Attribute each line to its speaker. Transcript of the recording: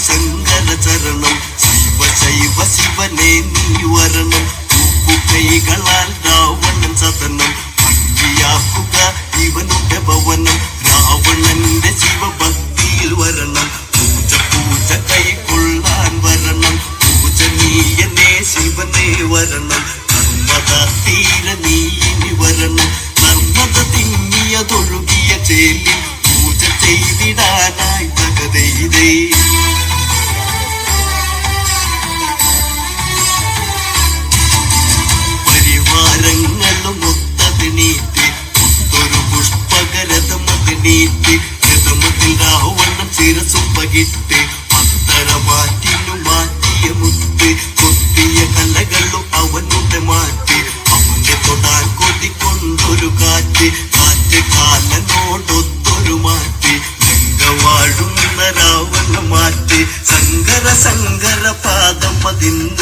Speaker 1: ശങ്കര ചരണം ശിവ ശൈവ ശിവനെ നീ വരണം കൈകളാൽ രാവണൻ സദനം ഭംഗിയാക്കുക ഇവനുടെ ഭവനം രാവണന്റെ ശിവഭക്തിയിൽ വരണം പൂജ പൂജ കൈക്കൊള്ളാൻ വരണം പൂജനീയനെ ശിവനെ വരണം നർമ്മദ തീര നീനി വരണം നർമ്മദ തിങ്ങിയതൊഴുകിയ ചേലിൽ പൂജ ചെയ്തിടാനായി ജഗദൈതേ പരിവാരങ്ങളും ഒത്തതിനീറ്റ് ഒത്തൊരു പുഷ്പകരഥമതിനീറ്റ് രഥമത്തിൽ രാവണൻ ശിരസും പകിട്ട് പത്തര മാറ്റിനു മാറ്റിയ മുത്ത് കൊത്തിയ കലകളും അവനുടെ മാറ്റി അവന്റെ തൊടാൻ കൊതിക്കൊണ്ടൊരു കാറ്റ് കാറ്റ് കാലനോടൊത്തൊരു മാറ്റി ഗംഗ വാഴുന്ന രാവണ മാറ്റി ശങ്കര ശങ്കര പാദം അതിന്